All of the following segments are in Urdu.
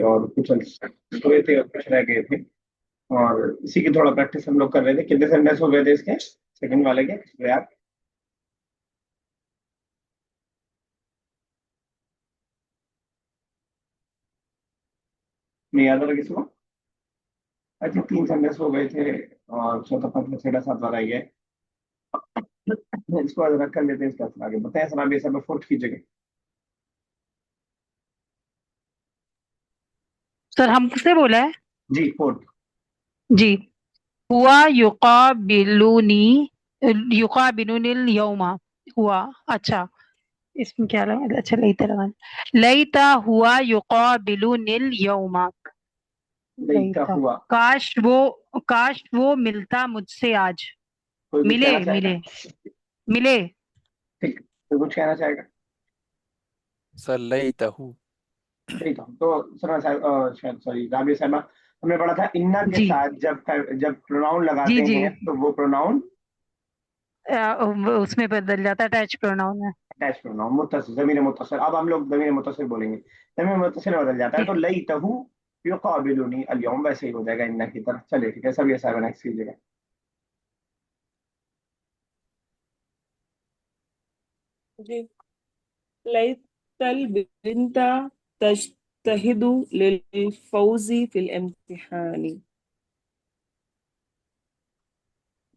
اور کچھ ہوئے تھے اور کچھ رہ گئے تھے، اور اسی کی تھوڑا پریکٹس ہم لوگ کر رہے تھے. کتنے سینٹینس ہو گئے تھے اس کے سیکنڈ والے کے آپ؟ نہیں یاد آ رہا کسی کو؟ آئی تھنک 3 سینٹینس ہو گئے تھے اور چوتھا پانچواں چھٹا ساتواں رہ گیا. اس کو رکھ کر لیتے ہیں، اس کا اثر آگے بتائیں. سر آگے سب فورتھ کی جگہ. سر ہم کس سے بولا ہے؟ جی فورتھ. جی ہوا یقابلونی، یقابلونی الیوم. ہوا، اچھا اس میں کیا لگا؟ اچھا لیتا لگا، لیتا ہوا یقابلونی الیوم. نہیں کا لیتا، ہوا. کاش وہ ملتا مجھ سے آج. کوئی کچھ ملے کہنا چاہے گا؟ ملے ملے. ٹھیک، کوئی کچھ کہنا چاہے گا؟ سر لیتہ. ٹھیک ہے تو سنا صاحب سوری رابعہ صاحبہ، ہم نے پڑھا تھا انا کے جی ساتھ جب پروناؤن جی لگاتے جی ہیں تو وہ پروناؤن اس میں بدل جاتا ہے، اٹیچ پروناؤن ہے. اٹیچ پروناؤن متصل، ضمیر متصل. اب ہم لوگ ضمیر متصل بولیں گے. ضمیر متصل میں بدل جاتا ہے تو لیتہ یقابلنی الیوم ویسے ہی ہو جائے گا انا کی طرح. چلیے ٹھیک ہے سب یہ صاحب نیکسٹ کیجیے گا. جی ليت البنت تجتهد للفوز في الامتحان.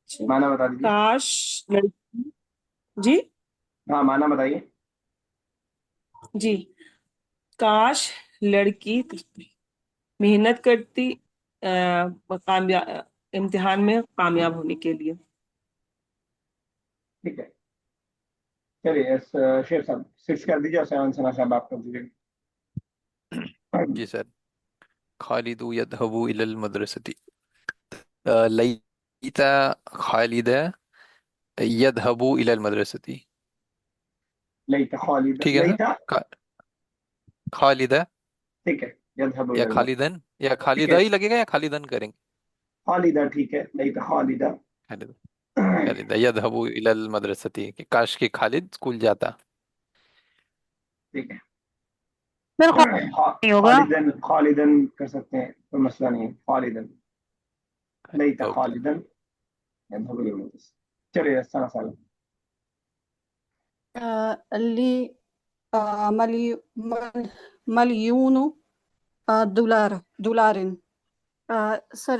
معنی بتا دیجیے. کاش لڑکی، جی ہاں معنی بتائیے. جی کاش لڑکی محنت کرتی امتحان میں کامیاب ہونے کے لیے. ٹھیک ہے چلیے شیخ صاحب 6 کر دیجیے اور 7 سنا صاحب آپ کر دیجیے. جی سر. خالد يذهب إلى المدرسة. ليت خالد يذهب إلى المدرسة. لیتہ خالد، ٹھیک ہے سر. لیتہ خالد ٹھیک ہے یذهب یا الى المدرسة. خالدن یا ٹھیک خالدہ ہے ہی لگے گا یا خالدن کریں گے؟ خالدہ ٹھیک ہے لیتہ خالدہ. خالد، خالد يذهب إلى المدرسة کہ کاش کہ خالد اسکول جاتا. ٹھیک ہے سر نہیں ہوگا. خالدن کر سکتے ہیں، کوئی مسئلہ نہیں ہے. خالدن لیتہ اوکے. خالدن يذهب الى المدرسة. چلیے السلام علیکم. لی ملیون دولار. سر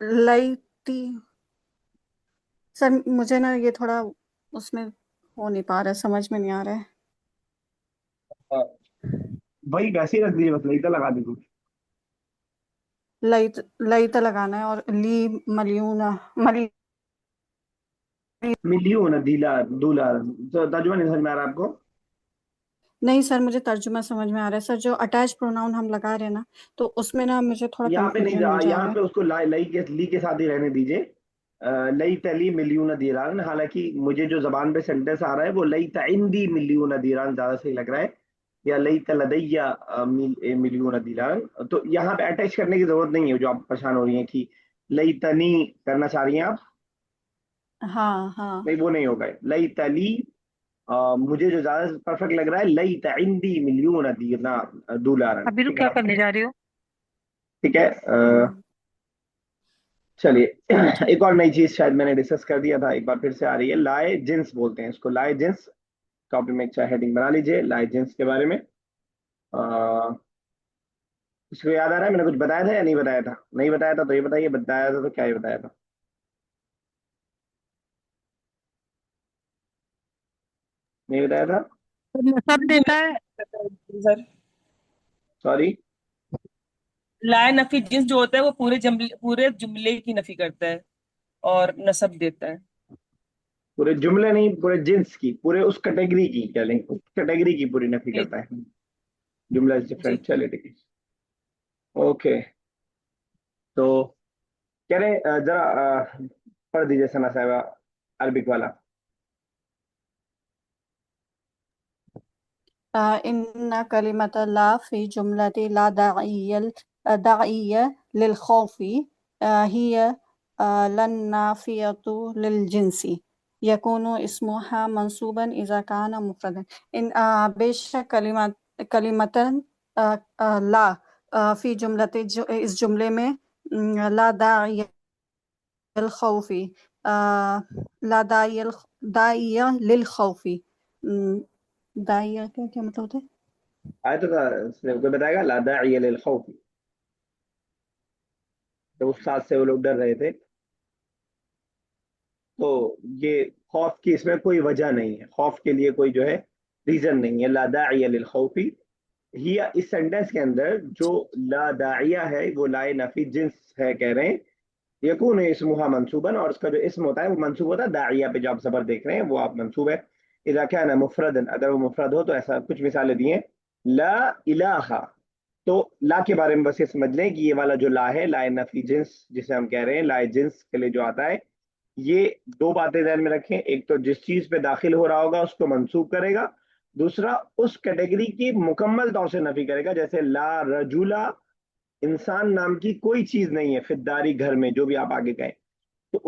لیتی، سر مجھے نا یہ تھوڑا اس میں ہو نہیں پا رہا ہے، سمجھ میں نہیں آ رہا ہے. وہی ویسے ہی رکھ دیجیے، بس لیتہ لگا دیجیے. لیتا لگانا ہے اور لی ملیون مليون دولار. ترجمہ نہیں سمجھ میں آ رہا آپ کو؟ نہیں سر مجھے ترجمہ سمجھ میں آ رہا ہے سر. جو اٹیچ پروناؤن ہم لگا رہے ہیں نا تو اس میں نا مجھے تھوڑا یہاں پہ نہیں کنفیوژن ہو جا یہاں رہا پہ اس کو لی کے ساتھ ہی رہنے دیجیے. لئی تلی مليون دیران. حالانکہ مجھے جو زبان پہ سینٹینس آ رہا ہے وہ لئی عندی مليون دیران زیادہ صحیح لگ رہا ہے، یا لئی لدی مليون دیران. تو یہاں پہ اٹیچ کرنے کی ضرورت نہیں ہے جو آپ پریشان ہو رہی ہیں کہ لئی تنی کرنا چاہ رہی ہیں آپ. ہے. ہاں ہاں نہیں وہ نہیں ہوگا. لئی تلی مجھے جو زیادہ پرفیکٹ لگ رہا ہے لئی عندی مليون دولار. ابھی تو ٹھیک ہے کیا نا؟ کرنے جا رہی ہو؟ ٹھیک ہے چلیے ایک اور نئی چیز شاید میں نے ڈسکس کر دیا تھا، ایک بار پھر سے آ رہی ہے. لائے جنس بولتے ہیں اس کو، لائے جنس. کاپی میں ایک ہیڈنگ بنا لیجیے لائے جنس کے بارے میں. اس کو یاد آ رہا ہے میں نے کچھ بتایا تھا یا نہیں بتایا تھا؟ نہیں بتایا تھا تو یہ بتائیے، بتایا تھا تو کیا یہ بتایا تھا؟ نہیں بتایا تھا؟ سب دیتا ہے. Sir sorry. لائے نفی جنس جو ہوتا ہے وہ پورے جملے کی نفی کرتا ہے اور نصب دیتا ہے. پورے جملے نہیں، پورے جنس کی، پورے اس کیٹیگری کی، کیا لیں اس کیٹیگری کی پوری نفی جی کرتا ہے. جملہ از جی ڈفرینٹ. چلیے ٹھیک ہے اوکے. تو کہہ رہے ذرا پڑھ دیجیے ثنا صاحبہ عربک والا. ان کلمۃ لا فی جملۃ لا داعی للخوف ہی للنافیۃ للجنس یکون اسمها منصوبا اذا كان مفردا. ان بے شک کلمت لا فی جملت اس جملے میں لا داعی الخوفی لا داعی للخوفی داعی کیا مطلب ہوتا ہے؟ آیت کا کوئی بتائے گا؟ لا داعی للخوف، جب اس ساتھ سے وہ لوگ ڈر رہے تھے تو یہ خوف کی اس میں کوئی وجہ نہیں ہے، خوف کے لیے کوئی جو ہے ریزن نہیں ہے. لا داعی للخوف ہی اس سینٹینس کے اندر جو لا داعیہ ہے وہ لائے نفی جنس ہے، کہہ رہے ہیں یکون اسمها منصوبا، اور اس کا جو اسم ہوتا ہے وہ منصوب ہوتا ہے داعیہ پہ، جو آپ زبر دیکھ رہے ہیں وہ آپ منصوب ہے. اذا كان مفردا، اگر وہ مفرد ہو تو ایسا کچھ مثالیں دی ہیں. لا الہ، تو لا کے بارے میں بس یہ سمجھ لیں کہ یہ والا جو لا ہے لا نفی جنس جسے ہم کہہ رہے ہیں، لا جنس کے لیے جو آتا ہے، یہ دو باتیں ذہن میں رکھیں. ایک تو جس چیز پہ داخل ہو رہا ہوگا اس کو منسوب کرے گا، دوسرا اس کیٹیگری کی مکمل طور سے نفی کرے گا. جیسے لا رجولا، انسان نام کی کوئی چیز نہیں ہے فداری، گھر میں جو بھی آپ آگے کہیں، تو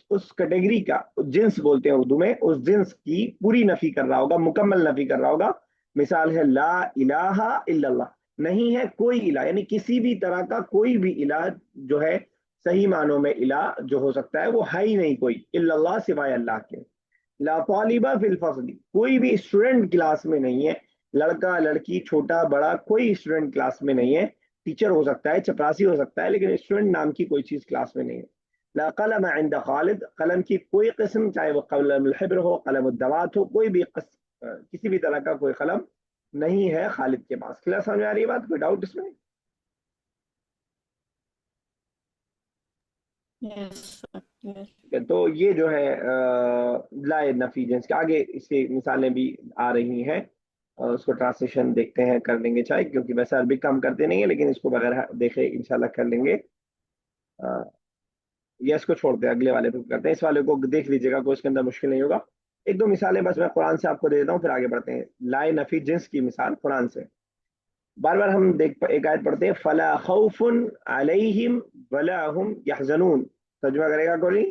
اس کیٹیگری کا جنس بولتے ہیں اردو میں، اس جنس کی پوری نفی کر رہا ہوگا، مکمل نفی کر رہا ہوگا. مثال ہے لا الہ الا اللہ، نہیں ہے کوئی الہ، یعنی کسی بھی طرح کا کوئی بھی الہ جو ہے صحیح معنوں میں الہ جو ہو سکتا ہے وہ ہے ہی نہیں کوئی، الا اللہ، سوائے اللہ کے. لا طالبہ فی الفصل، کوئی بھی اسٹوڈنٹ کلاس میں نہیں ہے، لڑکا لڑکی چھوٹا بڑا کوئی اسٹوڈنٹ کلاس میں نہیں ہے. ٹیچر ہو سکتا ہے، چپراسی ہو سکتا ہے، لیکن اسٹوڈنٹ نام کی کوئی چیز کلاس میں نہیں ہے. لا قلم عند خالد، قلم کی کوئی قسم، چاہے وہ قلم الحبر ہو، قلم الدوات ہو، کوئی بھی کسی بھی طرح کا کوئی قلم نہیں ہے خالد کے پاس. کلیئر سمجھ میں آ رہی ہے بات؟ کوئی ڈاؤٹ اس میں؟ Yes, sir. Yes. تو یہ جو ہے لا نفی جنس کے آگے اس کی مثالیں بھی آ رہی ہیں، اس کو ٹرانسلیشن دیکھتے ہیں، کر لیں گے چاہے، کیونکہ ویسے عربی کام کرتے نہیں ہیں، لیکن اس کو بغیر دیکھے انشاءاللہ کر لیں گے. یا اس کو چھوڑتے ہیں، اگلے والے پہ کرتے ہیں. اس والے کو دیکھ لیجیے گا، کوئی اس کے اندر مشکل نہیں ہوگا. ایک دو مثالیں بس میں قرآن سے آپ کو دے دیتا ہوں، پھر آگے بڑھتے ہیں. لائے نفی جنس کی مثال قرآن سے بار بار ہم ایک آیت پڑھتے ہیں، فلا خوف علیہم ولا هم یحزنون. ترجمہ کرے گا کوئی؟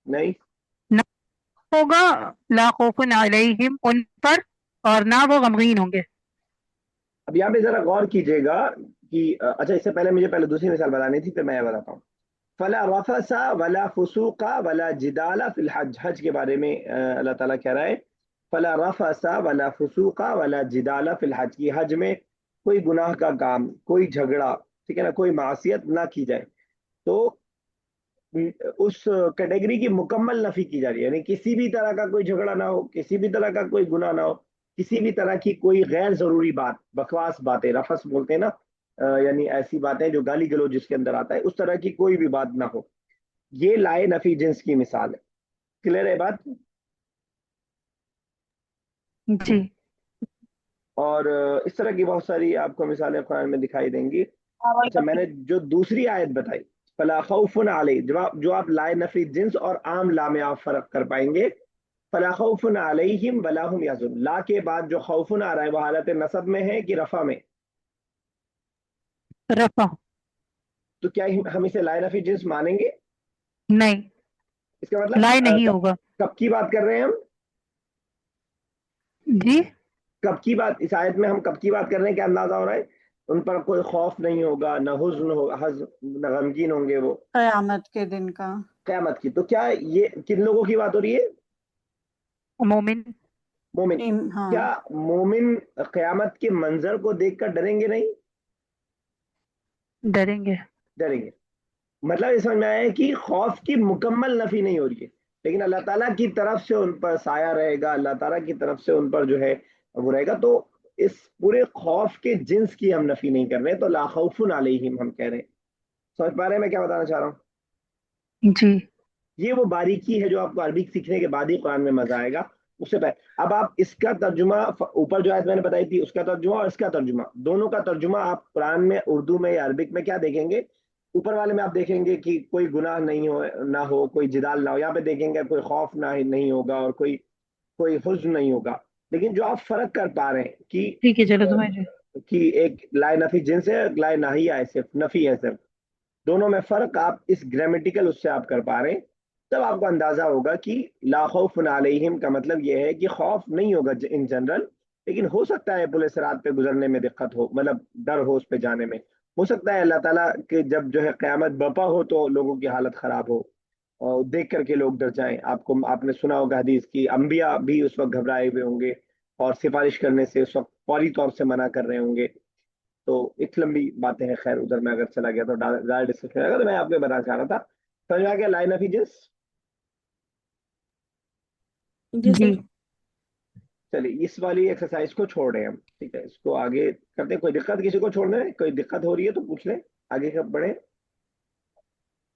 نہیں؟ نہ ہوگا لا خوف علیہم ان پر، اور نہ وہ غمگین ہوں گے. اب یہاں پہ ذرا غور کیجیے گا کہ اچھا، اس سے پہلے مجھے دوسری مثال بتانی تھی، پھر میں یہ بتاتا ہوں. فلا رفس ولا فسوق ولا جدال فی الحج، حج کے بارے میں اللہ تعالیٰ کہہ رہا ہے فلا رفس ولا فسوق ولا جدال فی الحج، کی حج میں کوئی گناہ کا کام، کوئی جھگڑا، ٹھیک ہے نا، کوئی معصیت نہ کی جائے. تو اس کیٹیگری کی مکمل نفی کی جا رہی ہے، یعنی کسی بھی طرح کا کوئی جھگڑا نہ ہو، کسی بھی طرح کا کوئی گناہ نہ ہو، کسی بھی طرح کی کوئی غیر ضروری بات، بکواس باتیں، رفس بولتے ہیں نا، یعنی ایسی باتیں جو گالی گلوچ جس کے اندر آتا ہے، اس طرح کی کوئی بھی بات نہ ہو. یہ لائے نفی جنس کی مثال ہے. کلیئر ہے بات؟ جی. اور اس طرح کی بہت ساری آپ کو مثالیں قرآن میں دکھائی دیں گی. اچھا، میں نے جو دوسری آیت بتائی فلا خوف علیہ، جو آپ لائے نفی جنس اور عام لا میں آپ فرق کر پائیں گے. فلا خوف علیہم ولا هم یحزنون، لا کے بعد جو خوف آ رہا ہے وہ حالت نصب میں ہے کہ رفع میں؟ رفع. تو کیا ہم اسے لائے نفی جنس مانیں گے؟ نہیں، اس کا مطلب لائے نہیں ہوگا. کب کی بات کر رہے ہیں ہم؟ جی. کب کی بات، اس آیت میں ہم کب کی بات کر رہے ہیں؟ کیا اندازہ ہو رہا ہے؟ ان پر کوئی خوف نہیں ہوگا، نہ حزن ہوگا، نہ غمگین ہوں گے وہ قیامت کے دن کا. قیامت کی. تو کیا یہ کن لوگوں کی بات ہو رہی ہے؟ مومن. مومن. ہاں. کیا مومن قیامت کے منظر کو دیکھ کر ڈریں گے؟ نہیں ڈریں گے. ڈریں گے. مطلب اس سمجھ میں آیا ہے کہ خوف کی مکمل نفی نہیں ہو رہی ہے، لیکن اللہ تعالیٰ کی طرف سے ان پر سایہ رہے گا، اللہ تعالیٰ کی طرف سے ان پر جو ہے وہ رہے گا. تو اس پورے خوف کے جنس کی ہم نفی نہیں کر رہے، تو لا خوف علیہم ہم کہہ رہے ہیں. سمجھ پا رہے ہیں میں کیا بتانا چاہ رہا ہوں؟ جی. یہ وہ باریکی ہے جو آپ کو عربی سیکھنے کے بعد ہی قرآن میں مزہ آئے گا. اس سے پہلے اب آپ اس کا ترجمہ، اوپر جو آیت میں نے بتائی تھی اس کا ترجمہ اور اس کا ترجمہ، دونوں کا ترجمہ آپ قرآن میں اردو میں یا عربک میں کیا دیکھیں گے؟ اوپر والے میں آپ دیکھیں گے کہ کوئی گناہ نہیں ہو، نہ ہو کوئی جدال نہ ہو. یہاں پہ دیکھیں گے کوئی خوف نہیں ہوگا اور کوئی حزن نہیں ہوگا. لیکن جو آپ فرق کر پا رہے ہیں ٹھیک ہے، چلو تمہیں. کہ ایک لائے نفی جنس ہے، ایک لائے نہی ہے، صرف نفی ہے صرف. دونوں میں فرق آپ اس گرامیٹیکل اس سے آپ کر پا رہے ہیں، تب آپ کو اندازہ ہوگا کہ لا خوف علیہم کا مطلب یہ ہے کہ خوف نہیں ہوگا ان جنرل، لیکن ہو سکتا ہے پل صراط پہ گزرنے میں دقت ہو، مطلب ڈر ہو اس پہ جانے میں، ہو سکتا ہے اللہ تعالیٰ کہ جب جو ہے قیامت برپا ہو تو لوگوں کی حالت خراب ہو اور دیکھ کر کے لوگ ڈر جائیں. آپ نے سنا ہوگا حدیث کی انبیاء بھی اس وقت گھبرائے ہوئے ہوں گے اور سفارش کرنے سے اس وقت فوری طور سے منع کر رہے ہوں گے. تو ایک لمبی باتیں ہیں، خیر ادھر میں اگر چلا گیا تو زیادہ ڈسکشن ہوگا، تو میں آپ کو بتانا چاہ رہا تھا. سمجھ میں آ گیا لائن آف ایجنس؟ جی جی. سر. چلیے اس والی ایکسرسائز کو چھوڑ رہے ہیں ہم، ٹھیک ہے، اس کو آگے کرتے ہیں. کوئی دقت کسی کو چھوڑنے میں، کوئی دقت ہو رہی ہے تو پوچھ لیں، آگے کب بڑھیں.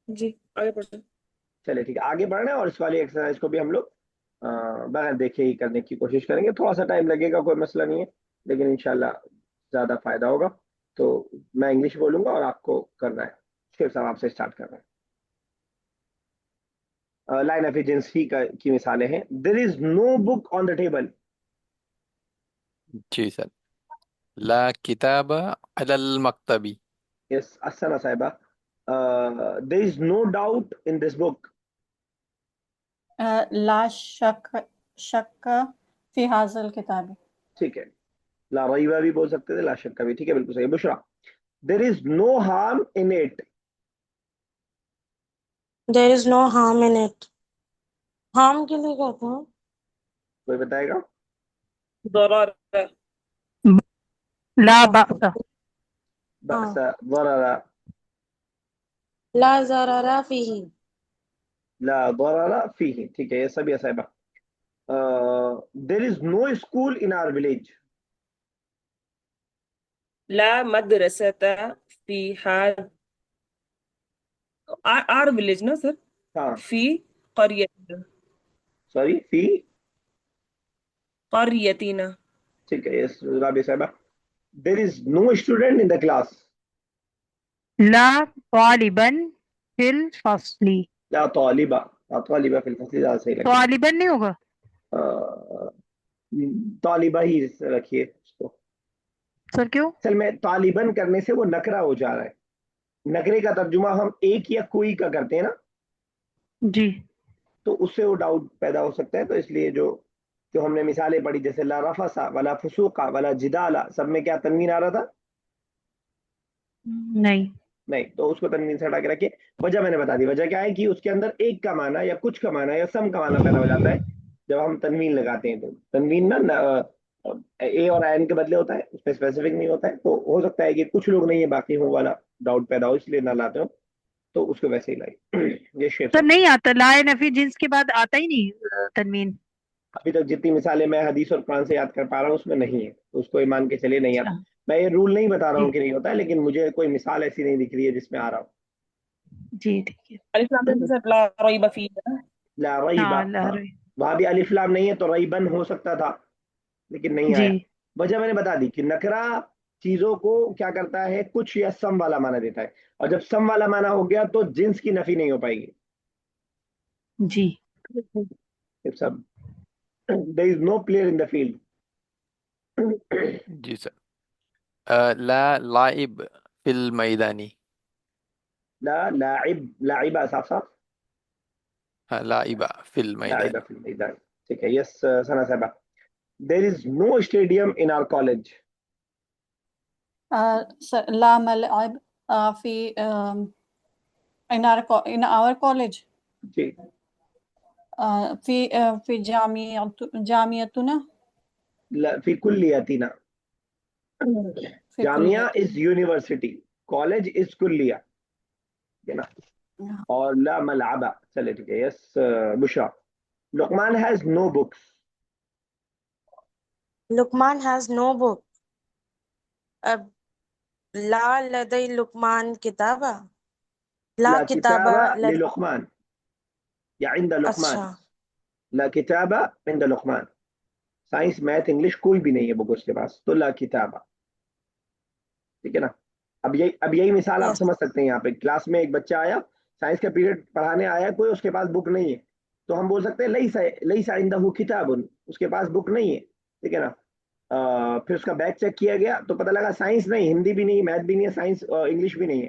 جی آگے پڑھتے ہیں. چلے ٹھیک ہے، آگے بڑھ رہے ہیں اور اس والی ایکسرسائز کو بھی ہم لوگ بغیر دیکھے ہی کرنے کی کوشش کریں گے. تھوڑا سا ٹائم لگے گا، کوئی مسئلہ نہیں ہے، لیکن انشاءاللہ زیادہ فائدہ ہوگا. تو میں انگلش بولوں گا اور آپ کو کرنا ہے. شیخ صاحب آپ سے اسٹارٹ کر رہے ہیں. لائن آف ایجنسی کی مثالیں ہیں. دیر is know book on the table. جی سر. لا کتاب علی المکتبی. یس اسنا صاحبہ. دیر از نو ڈاؤٹ ان دس بک. لا شک فی حاضل کتاب. ٹھیک ہے، لا ریبہ بھی بول سکتے تھے، لا شک کا بھی ٹھیک ہے، بالکل صحیح. Bushra. There is no harm in it. There is no harm in it. harm کے لیے کہتے ہیں. کوئی بتائے گا؟ ضرر. لا بأس. بأس، ضرر. لا ضرر فیہ. لا ضرر فیہ. ٹھیک ہے، یہ سب صاحبہ. دیر is know school in are village. لا مدرسة في آر ولیج نا سر. ہاں فی قریتنا. سوری، فی. قریتنا. ٹھیک ہے، یس رابع صاحبہ. دیر is know student in the class. لا طالبا فی الفصل. لا طالبہ. لا طالبہ فی الفصل زیادہ صحیح لگے طالبا نہیں ہوگا. گا. طالبہ ہی رکھیے اس کو. سر کیوں؟ اصل میں طالباً کرنے سے وہ نکرہ ہو جا رہا ہے. نکرے کا ترجمہ ہم ایک یا کوئی کا کرتے ہیں نا، جی. تو اس سے وہ ڈاؤٹ پیدا ہو سکتا ہے. تو اس لیے جو ہم نے مثالیں پڑھی جیسے لا رفسا ولا فسوقا ولا جدالا، سب میں کیا تنوین آ رہا تھا؟ نہیں. نہیں، تو اس کو تنوین سے ہٹا کے رکھے. وجہ میں نے بتا دی. وجہ کیا ہے کہ اس کے اندر ایک کا معنی یا کچھ کا معنی یا سم کا معنی پیدا ہو جاتا ہے جب ہم تنوین لگاتے ہیں. تو تنوین نا اے اور عین کے بدلے ہوتا ہے، اس میں اسپیسیفک نہیں ہوتا ہے. تو ہو سکتا ہے کہ کچھ لوگ نہیں ہے باقی ہوں والا ڈاؤٹ پیدا ہو، اس لیے نہ لاتے ہو، تو اس کو ویسے ہی لائی. یہ شیخ سر صاحب. نہیں آتا، لا نفی جنس کے بعد آتا ہی نہیں تنوین. ابھی تک جتنی مثالیں میں حدیث اور قرآن سے یاد کر پا رہا ہوں اس میں نہیں ہے، اس کو ایمان کے چلیے نہیں آتا. اچھا. میں یہ رول نہیں بتا رہا جی ہوں کہ نہیں ہوتا ہے، لیکن مجھے کوئی مثال ایسی نہیں دکھ رہی ہے جس میں آ رہا ہوں. جی ٹھیک ہے. الف لام میم سر لا ریب فیہ نا. لا ریبہ. ہاں لا ہاں، وہاں بھی الف لام نہیں ہے تو ریبن ہو سکتا تھا لیکن نہیں جی آیا. وجہ میں نے بتا دی کہ نکرہ چیزوں کو کیا کرتا ہے، کچھ یا سم والا معنی دیتا ہے، اور جب سم والا معنی ہو گیا تو جنس کی نفی نہیں ہو پائے گی. جی. سب there is no player in the field. جی سر. لا لائب فی المیدانی. لا لاعب، لاعبہ صاف صاف. لائب فی المیدانی. لاعبہ فی المیدان. ٹھیک ہے، یس ثنا صاحبہ. there is no stadium in our college. لا ملعب فی in our college. جی. فی جامعتنا. فی کلیتنا. فی جامعہ کلیتنا. از یونیورسٹی، کالج از کلیہ، ٹھیک ہے نا. اور لا ملعبہ. چلے ٹھیک ہے، yes Bushra. Luqman has no books. Luqman has no book. اب لا لدی لقمان کتابہ. لا لا کتابہ کتابہ لدی. للقمان یا عند لقمان. اچھا. لا کتابہ عند لقمان. سائنس، میتھ، انگلش کوئی بھی نہیں ہے بک اس کے پاس، تو لا کتابہ. ٹھیک ہے نا. اب یہی مثال آپ یس. سمجھ سکتے ہیں. یہاں پہ کلاس میں ایک بچہ آیا، سائنس کا پیریڈ پڑھانے آیا کوئی، اس کے پاس بک نہیں ہے، تو ہم بول سکتے ہیں لیس عنده کتاب، اس کے پاس بک نہیں ہے. ٹھیک ہے نا. پھر اس کا بیگ چیک کیا گیا تو پتہ لگا سائنس نہیں، ہندی بھی نہیں، میتھ بھی نہیں ہے، سائنس انگلش بھی نہیں ہے.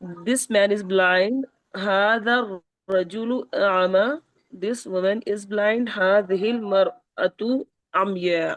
This man is blind. هذا الرجل أعمى. This woman is blind. هذه المرأة عمياء.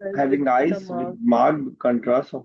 having eyes with marked contrast of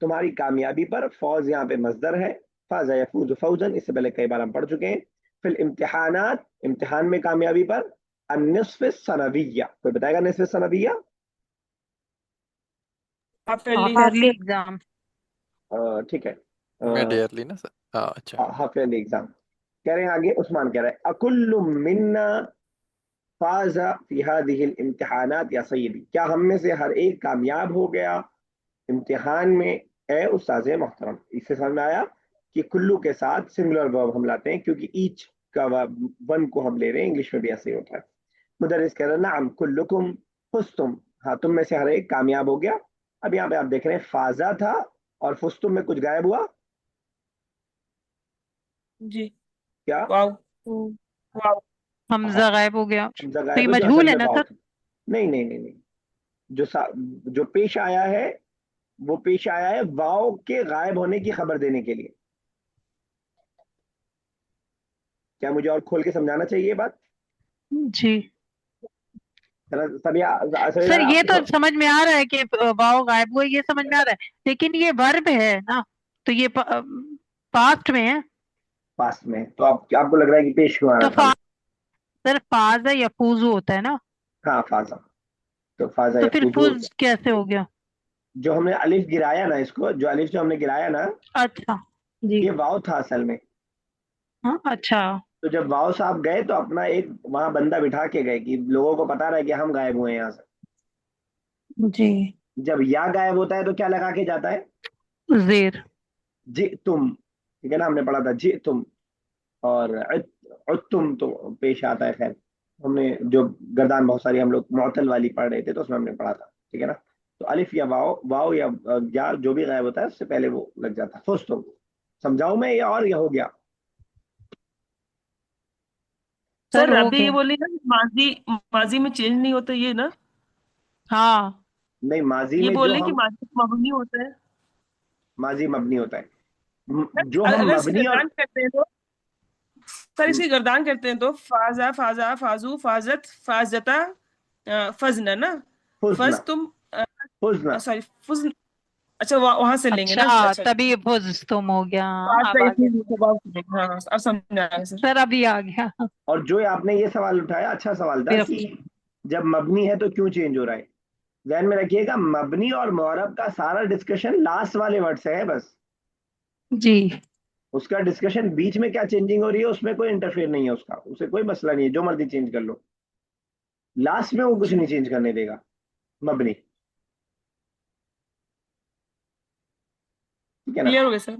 تمہاری کامیابی پر. فوز یہاں پہ مصدر ہے. فاز یفوز فوزن اس سے پہلے کئی بار ہم پڑھ چکے ہیں. فی الامتحانات امتحان میں کامیابی پر. النصف السنویہ کوئی بتائے گا نصف السنویہ؟ half yearly half exam. ٹھیک ہے. مڈ ایئرلی نا سر. ہاں اچھا. Half yearly exam. کہہ رہے ہیں آگے عثمان کہہ رہے ہیں اکل منا فاز فی هذه الامتحانات یا سیدی، کیا ہم میں سے ہر ایک کامیاب ہو گیا امتحان میں اے استاذ محترم. اس سے سمجھ میں آیا کہ کلو کے ساتھ سنگولر ورب ہم لاتے ہیں کیونکہ ایچ کا ون کو ہم لے رہے ہیں. انگلش میں بھی ایسے ہی ہوتا ہے. مدرس کہہ رہے ہیں نعم کلکم فزتم، ہاں تم میں سے ہر ایک کامیاب ہو گیا. اب یہاں پہ آپ دیکھ رہے ہیں فازا تھا اور فزتم میں کچھ غائب ہوا. جی کیا واو واو حمزہ غائب ہو گیا حمزہ تو غائب یہ ہے جو اصل مجہول ہے میں نا واو سر؟ تھا. نہیں نہیں نہیں نہیں، جو پیش آیا ہے وہ پیش آیا ہے واو کے غائب ہونے کی خبر دینے کے لیے. کیا مجھے اور کھول کے سمجھانا چاہیے یہ بات؟ جی سر یہ تو سمجھ میں آ رہا ہے کہ واو غائب ہوا، یہ سمجھ میں آ رہا ہے، لیکن یہ ورب ہے نا تو یہ پاسٹ میں ہے. پاس میں تو آپ کو لگ رہا ہے کہ پیش کیوں آنا تو تھا؟ سر فاز یا فوزو ہوتا ہے نا، ہاں فازا. تو فازا تو یا پھر فوزو فوز کیسے ہو گیا؟ جو ہم نے الف گرایا نا، اس کو جو الف جو ہم نے گرایا نا اچھا جی یہ واو تھا اصل میں. ہاں اچھا تو جب واو صاحب گئے تو اپنا ایک وہاں بندہ بٹھا کے گئے کہ لوگوں کو پتا رہا کہ ہم غائب ہوئے ہیں یہاں سے. جی. جب یا غائب ہوتا ہے تو کیا لگا کے جاتا ہے؟ زیر. جی تم، ٹھیک ہے نا، ہم نے پڑھا تھا جی تم. اور عدتم تو پیش آتا ہے. خیر ہم نے جو گردان بہت ساری ہم لوگ معطل والی پڑھ رہے تھے تو اس میں ہم نے پڑھا تھا. ٹھیک ہے نا. تو الف یا واو یا جو بھی غائب ہوتا ہے اس سے پہلے وہ لگ جاتا ہے. فوز تم. سمجھاؤں میں یا اور یہ ہو گیا؟ سر سر ہو ابھی یہ گیا. بولی نا ماضی میں چینج نہیں ہوتا یہ نا، ہاں نہیں ماضی یہ میں بول جو رہے کہ ہم ماضی مبنی ہوتا ہے. ماضی مبنی ہوتا ہے. جو ہم اگر اس کی مبنی اور گردان کرتے ہیں تو سر اس کی گردان کرتے ہیں تو فازا فازا فازو فازت فازتا فزنا نا، حسنہ فز تم حسنہ. سوری فز. اچھا وہاں سے لیں گے نا. اچھا اچھا تبھی فوز تم ہو گیا. اب فازا آ گیا ہاں اب سمجھ میں آیا سر. سر، ابھی آ گیا. اور جو آپ نے یہ سوال اٹھایا اچھا سوال تھا کہ جب مبنی ہے تو کیوں چینج ہو رہا ہے. ذہن میں رکھیے گا مبنی اور معرب کا سارا ڈسکشن لاسٹ والے ورڈ سے ہے بس. جی اس کا ڈسکشن بیچ میں کیا چینجنگ ہو رہی ہے اس میں کوئی انٹرفیئر نہیں ہے، اس کا اسے کوئی مسئلہ نہیں ہے، جو مرضی چینج کر لو. لاسٹ میں وہ کچھ نہیں چینج کرنے دے گا مبنی. ٹھیک ہے نا. کلیئر ہو گیا سر.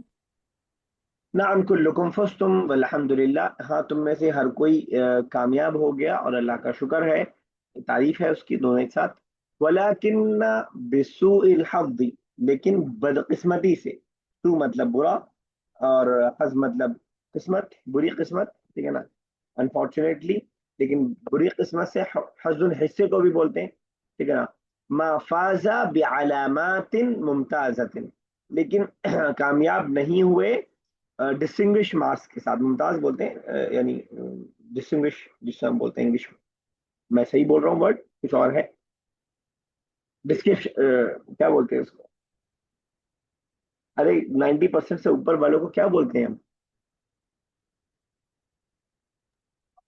نعم کلکم فزتم والحمد للہ، ہاں تم میں سے ہر کوئی کامیاب ہو گیا اور اللہ کا شکر ہے، تعریف ہے اس کی دونوں ایک ساتھ. ولیکن بسوء الحظ، لیکن بدقسمتی سے. تو مطلب برا اور حظ مطلب قسمت، بری قسمت. ٹھیک ہے نا. انفارچونیٹلی، لیکن بری قسمت سے حظ حصے کو بھی بولتے ہیں. ٹھیک ہے نا. ما فاز بعلامات ممتازۃ، لیکن کامیاب نہیں ہوئے ڈسٹنگوش مارکس کے ساتھ. ممتاز بولتے ہیں یعنی ڈسٹنگوش، جس سے ہم بولتے ہیں انگلش میں. میں صحیح بول رہا ہوں ورڈ کچھ اور ہے؟ ڈسکرپشن کیا بولتے ہیں اس کو؟ ارے 90% سے اوپر والوں کو کیا بولتے ہیں ہم؟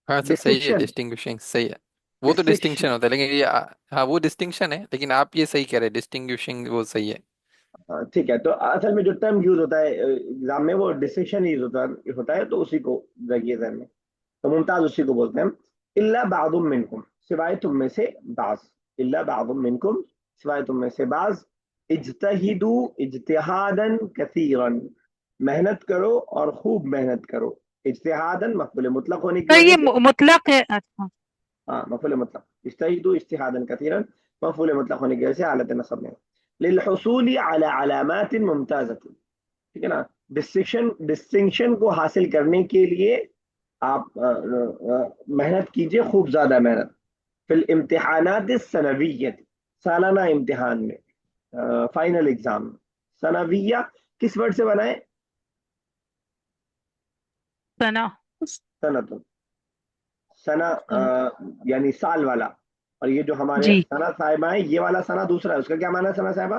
ہاں سر صحیح ہے، ڈسٹنکشن. ڈسٹنگوشنگ صحیح ہے. وہ تو ڈسٹنکشن ہوتا ہے لیکن یہ ہاں وہ ڈسٹنکشن ہے، لیکن آپ یہ صحیح کہہ رہے ہیں، ڈسٹنگوشنگ وہ صحیح ہے. ٹھیک ہے. تو اصل میں جو ٹرم یوز ہوتا ہے ایگزام میں وہ ڈسٹنکشن یوز ہوتا ہے، تو اسی کو رکھیے ذہن میں. تو ممتاز اسی کو بولتے ہیں ہم. الا بعض منکم، سوائے تم میں سے بعض. الا بعض منکم، سوائے تم میں سے بعض. اجتہدوا اجتہادا کثیرا، محنت کرو اور خوب محنت کرو. اجتہادا مفعول مطلق ہونے کی سر وجہ یہ سے، مطلق ہے. اچھا ہاں مفعول مطلق. اجتہدوا اجتہادا کثیرا مفعول مطلق ہونے کی وجہ سے حالت نصب میں. للحصول على علامات ممتازة، ٹھیک ہے نا. ڈسٹنکشن کو حاصل کرنے کے لیے آپ محنت کیجئے، خوب زیادہ محنت. فی الامتحانات السنویہ، سالانہ امتحان میں، فائنل ایگزام. سنویہ کس ورڈ سے بنا ہے؟ سنا. سنت. سنا یعنی سال والا. اور یہ جو ہمارے جی سنا صاحبہ ہیں، یہ والا سنا دوسرا ہے. اس کا کیا معنی ہے سنا صاحبہ؟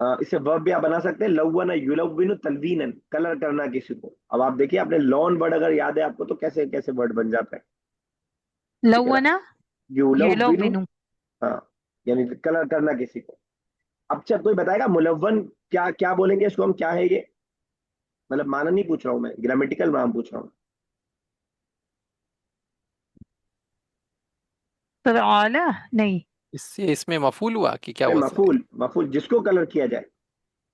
اسے ورب بھی آپ بنا سکتے ہیں، لونا یلون تلوینن، کلر کرنا کسی کو. اب آپ دیکھیے، آپ نے لون ورڈ اگر یاد ہے آپ کو تو کیسے کیسے ورڈ بن جاتا ہے. ٹھیک ہے نا، لونا یلون، یلونو. ہاں یعنی کلر کرنا کسی کو. اب اچھا کوئی بتائے گا ملون کیا کیا بولیں گے اس کو ہم، کیا ہے یہ؟ مطلب معنی نہیں پوچھ رہا ہوں میں، گرامیٹیکل نام پوچھ رہا ہوں. فعالا نہیں. اس میں مفعول ہوا کہ کیا میں ہوا سر؟ مفعول جس کو کلر کیا جائے.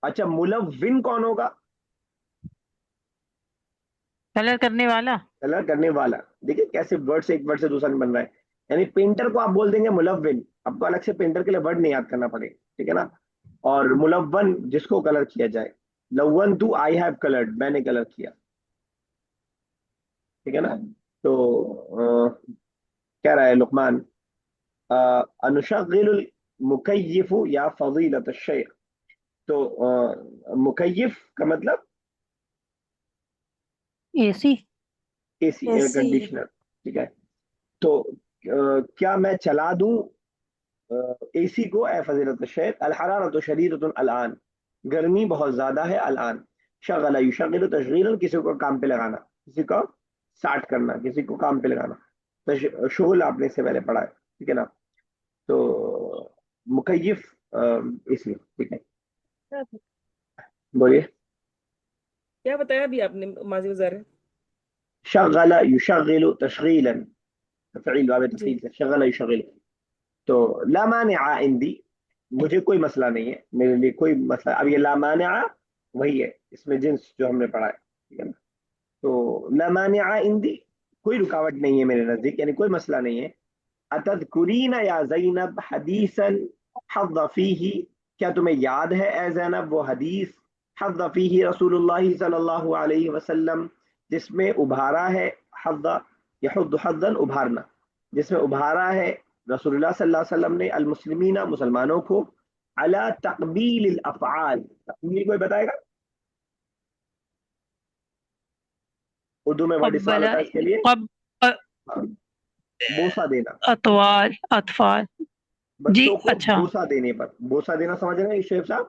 اچھا ملون کون ہوگا؟ کلر کرنے والا. کلر کرنے والا. دیکھیے کیسے ورڈ سے ایک ورڈ سے دوسرا نہیں بن رہا ہے. یعنی پینٹر کو آپ بول دیں گے ملون، آپ کو الگ سے پینٹر کے لیے ورڈ نہیں یاد کرنا پڑے. ٹھیک ہے نا. اور ملون جس کو کلر کیا جائے. لون تو آئی ہیو کلرڈ، میں نے کلر کیا. ٹھیک ہے نا. تو کہہ رہا ہے لقمان انشغل المکیف یا فضیلت الشیخ. تو مکیف کا مطلب اے سی. اے سی، ایئر ایسی کنڈیشنر. ٹھیک ہے. تو کیا میں چلا دوں اے سی کو، اے فضیلت الشیخ؟ الحرارت شدیدۃ الان، گرمی بہت زیادہ ہے. الان شغل یشغل تشغیلا، کسی کو کام پہ لگانا، کسی کو سٹارٹ کرنا، کسی کو کام پہ لگانا. شغل آپ نے اس سے پہلے پڑھا ہے. ٹھیک ہے نا. تو مکیف اے سی. ٹھیک ہے، بولیے. کیا بتایا ابھی آپ نے ماضی مضارع؟ شغل یشغل تشغیلا، فعیل باب جی. تفعیل سے شغل یشغل. تو لا مانع عندی، مجھے کوئی مسئلہ نہیں ہے، میرے لیے کوئی مسئلہ. اب یہ لا مانع وہی ہے اس میں جنس جو ہم نے پڑھا ہے. ٹھیک ہے نا. تو لا مانع عندی، کوئی رکاوٹ نہیں ہے میرے نزدیک، یعنی کوئی مسئلہ نہیں ہے. اتذکرین یا زینب حدیثا حظ فیہ، کیا تمہیں یاد ہے اے زینب وہ حدیث حظ فیہ رسول اللہ صلی اللہ علیہ وسلم، جس میں ابھارا ہے، حظ یحض حظا ابھارنا، جس میں ابھارا ہے رسول اللہ صلی اللہ علیہ وسلم نے المسلمین مسلمانوں کو علی تقبیل الافعال. تقبیل کوئی بتائے گا؟ اردو میں ورڈ سوال قبل ہوتا ہے اس کے لیے. قب بوسہ دینا، اطوال اطفال. جی بچوں کو اچھا. بوسہ دینے پر. بوسہ دینا سمجھ رہے ہیں شیخ صاحب؟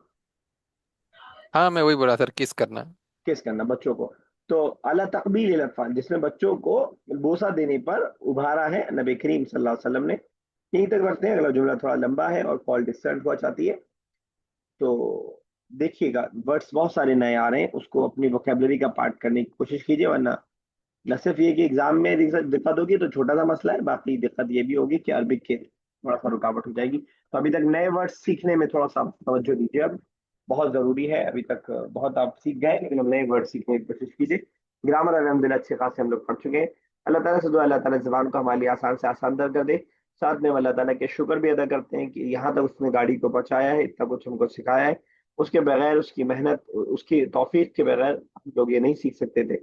ہاں میں وہی بولا سر، کس کرنا. کس کرنا بچوں کو. تو اعلیٰ تقبیل الاطفال، جس میں بچوں کو بوسہ دینے پر ابھارا ہے نبی کریم صلی اللہ علیہ وسلم نے. یہیں تک رکھتے ہیں، اگلا جملہ تھوڑا لمبا ہے اور کال ڈسٹنٹ ہوا چاہتی ہے. تو دیکھیے گا ورڈس بہت سارے نئے آ رہے ہیں، اس کو اپنی ووکیبلری کا پارٹ کرنے کی کوشش کیجیے. ورنہ نہ صرف یہ کہ ایگزام میں دقت ہوگی تو چھوٹا سا مسئلہ ہے، باقی دقت یہ بھی ہوگی کہ عربک کے تھوڑا سا رکاوٹ ہو جائے گی. تو ابھی تک نئے ورڈ سیکھنے میں تھوڑا سا توجہ دیجیے، اب بہت ضروری ہے. ابھی تک بہت آپ سیکھ گئے لیکن اب نئے ورڈ سیکھنے کی کوشش کیجیے. گرامر الحمدللہ اچھے خاصے ہم لوگ پڑھ چکے ہیں. اللہ تعالیٰ سے دعا اللہ تعالیٰ زبان کو ہمارے لیے آسان سے آسان در کر دے. ساتھ میں اللہ تعالیٰ کے شکر بھی ادا کرتے ہیں کہ یہاں تک اس نے گاڑی کو پہنچایا ہے، اتنا کچھ ہم کو سکھایا ہے. اس کے بغیر، اس کی محنت، اس کی توفیق کے بغیر ہم لوگ یہ نہیں سیکھ سکتے تھے.